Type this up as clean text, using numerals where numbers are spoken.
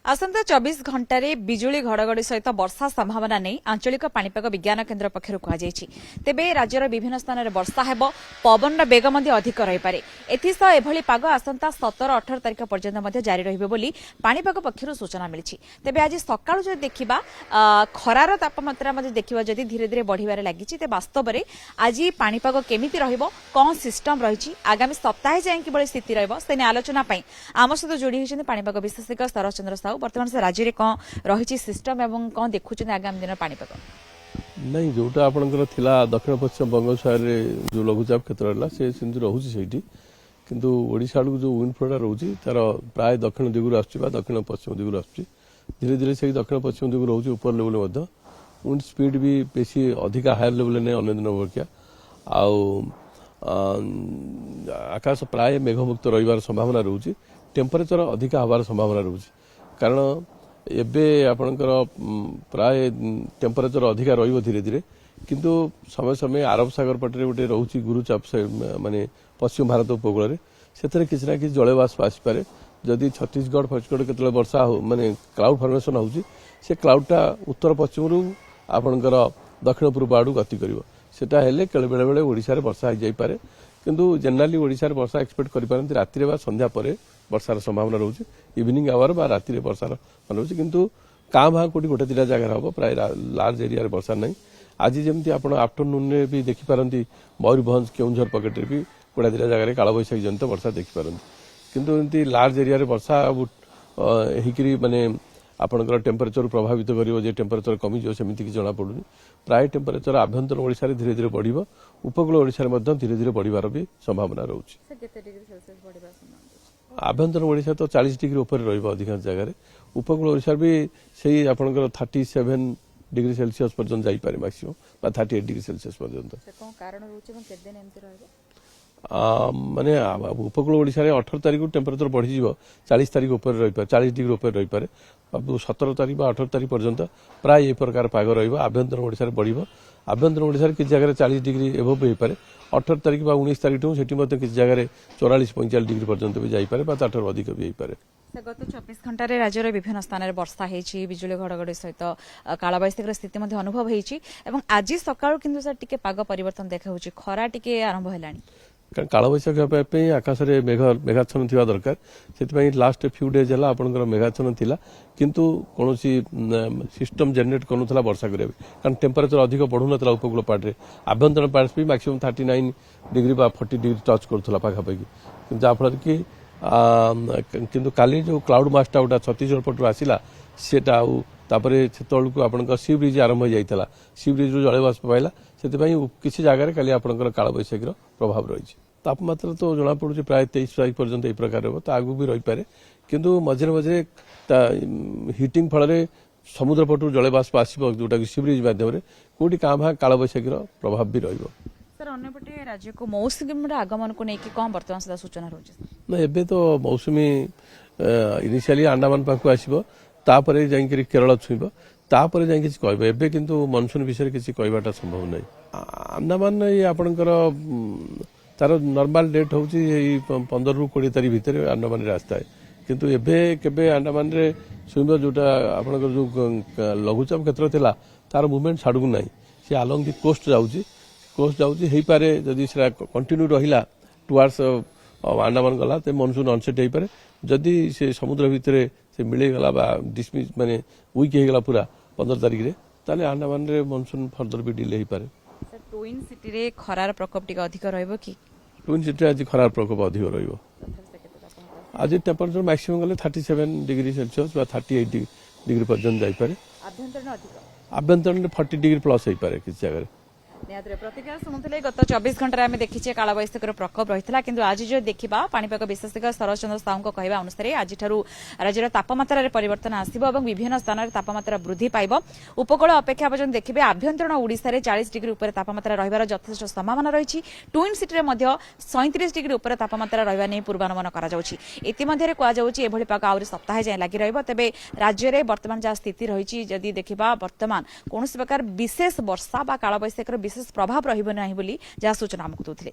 आसंता 24 घंटे बिजुली घड़घड़ी सहित वर्षा संभावना नहीं आंचलिक पाणीपाग विज्ञान केन्द्र पक्षर कहुଯାଇଛି। तेबे राज्यर विभिन्न स्थान में वर्षा हेब पवन बेग अधिक रहीपे। एथिसह एभली पाग आसंता 17-18 तारिख पर्यंत जारी रहिबो बोली पाणीपाग पक्षर सूचना मिली। तेबे आज सकाळु जदि देखिबा खरार तापमात्रा देखिबा जदि धीरे धीरे बढ़िबारे लागिछि ते वास्तव में आज पाणीपाग केमिति रहिबो कोन सिस्टम रहिछि आगामी सप्ताह जाय किबळी स्थिति रहइबो सेने आलोचना पई आम सहित जोड़ी होइछन्ति पाणीपाग विशेषज्ञ शरद चंद्र साहू। वर्तमान से राज्य में कौन रही सिस्टम एवं कौन देखुं आगामी दिन पाणीपाग नहीं जोटा आपंकर थिला दक्षिण पश्चिम बंगोपसागर जो लघुचाप क्षेत्र है से रोचे से किंतु ओडिशा जो विंड फ्लोटा रोचे तार प्राय दक्षिण दिगु आसुची दक्षिण पश्चिम दिगु आसुची धीरे धीरे से दक्षिण पश्चिम दिगु रोचे ऊपर लेवल विंड स्पीड भी बेसी अधिक हायर लेवल नहीं अन्य दिन अपेक्षा आकाश प्राय मेघमुक्त रही संभावना रोचे टेम्परेचर अधिक हबार संभावना रोचे कारण एबे आपणकर प्राय टेम्परेचर अधिक रहिबो धीरे धीरे किंतु समय समय अरब सागर पटरे गोटे रोचे गुरुचाप माने पश्चिम भारत उपकूल से किसी ना किसी जलवाष्प आसपे जदि छत्तीसगढ़ फत्तीसगढ़ केतले वर्षा हो माने क्लाउड फॉर्मेशन होउची से क्लाउडटा उत्तर पश्चिम रु आपणकर दक्षिण पूर्व आडू गति करिवो सेटा हेले बेले बेले ओडिशा रे वर्षा हो जाई पारे किंतु जनरली ओडिशा रे वर्षा एक्सपेक्ट करि पारंती रात्रि रे बा संध्या परे वर्षार संभावना रोचे इवनिंग आवर बा राति रे वर्षार रोचे किंतु काँ भाँ कोटी गोटे दिटा जगह हम प्राय लार्ज एरिया रे वर्षा नहीं आज जमी आप आफ्टरनून रे भी देखिपारती मयूरभंज केउंझर पकेट रे भी गोटा दिटा जगह काल बैशाखी जनित वर्षा देखिपारती किंतु एमती लार्ज एरिया रे वर्षा होकरी माने आपणकर टेम्परेचर प्रभावित करिवो जे टेम्परेचर कमी जो सेमिति कि जना पडुनी प्राय टेम्परेचर आभ्यंतर ओडिशा रे धीरे धीरे बढ़िबो उपकूल ओडिशा रे मध्य धीरे धीरे बढ़िबार भी संभावना रहउची। आभ्यंतर ओडिशा तो 40 डिग्री ऊपर रहिबो अधिकांश जगह उपकूल ओडिशा भी सही आपणकर 37 डिग्री सेल्सियस पर्यंत जाई पारे मैक्सिमम बा 38 डिग्री सेल्सियस पर्यंत कोन कारण रहउची मन केते दिन एमति रहइबो माने उपकूल ओडिशा रे 18 तारिख को टेम्परेचर बढ़ी जीवो 40 तारिख ऊपर रही पारे 40 डिग्री ऊपर रही पारे 17 तारिख बा 18 तारिख पर्यंत प्राय ए प्रकार पाग रहिबो आभ्यंतर ओडिशा रे बढ़िबो आभ्यंतर ओडिशा रे किछ जगह 40 डिग्री एभव होई पारे 18 तारिख बा 19 तारिख ठू सेठी मते किछ जगह 44-45 डिग्री पर्यंत भी जाई पारे बा ताठर अधिक भी होई पारे। गत 24 घंटे राज्य विभिन्न स्थान में वर्षा होती बिजुली घड़घड़ी सहित कालबैशाखी स्थिति अनुभव होती आज सकाळु किंतु सर टिके पाग परिवर्तन देखा खरा टिके आरंभ है कालबैशाखी आकाश में मेघाच्छन्न थी दरकार से लास्ट फ्यू डेज है आपंकर मेघाच्छन्न थिला किंतु कौन सिस्टम जेनेट करूला वर्षा करेंगे कारण टेम्परेचर अधिक बढ़ू ना उपकूल पार्टे आभ्यंतर पार्ट भी मैक्सिमम 39 डिग्री 40 डिग्री टच करूला पाखापाखि जहाँफल कि किंतु काली जो क्लाउड मासटा गोटा छत्तीसगढ़ पटू आसला सेटा को आपंकर सी ब्रिज आरंभ हो जाता सी ब्रिज जलवाष्प पाइला से किसी जगह काली आपंकर कालबैशाखी प्रभाव रही तापमात्रा तो जना पड़ू प्राय 23 तारिख पर्यंत यही प्रकार हो आगू भी रही पारे किंतु मझे मझे हिटिंग फल समुद्र पटू जलवाष्प आसो जोटा कि सी ब्रिज मध्यम कौटी काँ भाँ कालबैशाखी प्रभाव भी रही सर अन्यपटे राज्य को मौसुमी आगमन को लेकिन कौन बर्तमान सुधा सूचना रही एबे तो मौसुमी इनिशियली अंडमान पाखु आसो तापर जाइए केरल छुईब तापर जाइए किसी कह एबे किंतु मनसून विषय किसी कहवाटा संभव नहीं अंडमान ये आपणकर तार नॉर्मल डेट हूँ 15 ରୁ 20 तारिख भितर अंडमान रास्ता है किंतु एबे केबे अंडमान रे छुईब जोटा आपणकर जो लघुचाप क्षेत्र थिला तार मूवमेंट छाड़ू ना सी आलंग दि कोस्ट जाऊँगी हो पारे जदि से कंटिन्यू रहा टुवार्ड्स अंडमान गला तो मनसून अनसेट हो पारे जदि से समुद्र भितर से मिलेगला डिसमिस माने वीक हो गला पूरा 15 तारिख रे ताले अंडमान रे मनसून फर्दर भी डिले हो पारे। ट्विन सिटी रे खरार प्रकोप टिके अधिक रहइबो कि ट्विन सिटी आज खरार प्रकोप अधिक रहिबो आज टेम्परेचर मैक्सिमम गले 37 डिग्री सेल्सियस बा 38 डिग्री पर्यंत जाई पारे आभ्यंतर 40 डिग्री प्लस हो पारे किसी जगह प्रतिक्रिया शुणुले गत 24 घंटे आम देखीचे कालबैशाखी प्रकोप रही है किंतु आज जो देखा पाणीपाग विशेषज्ञ शरद चंद्र साहू कहवा अनुसार आज राज्यर तापमात्रा परिवर्तन आसव और विभिन्न स्थान में तापमात्रा वृद्धि पाइब उपकूल अपेक्षा पर्यटन देखिए आभ्यंतरण ओडिशा रे 40 डिग्री उपर तापमात्रा रहिबार यथेष्ट संभावना रही ट्विन सिटी में 37 डिग्री उपर तापमात्रा रहिबा नै पूर्वानुमान करा जाउछि इतिमध्ये कुआଯାଉଛି एभଳି पाग आउरी सप्ताह जाए लगी रहिबो तेबे राज्य रे वर्तमान जा स्थिति रही जदि देखिबा वर्तमान कोनोसी प्रकार विशेष वर्षा बा कालबैशाखीर विशेष प्रभाव रहिबो नाही बोली जहाँ सूचना आमको देउथिले।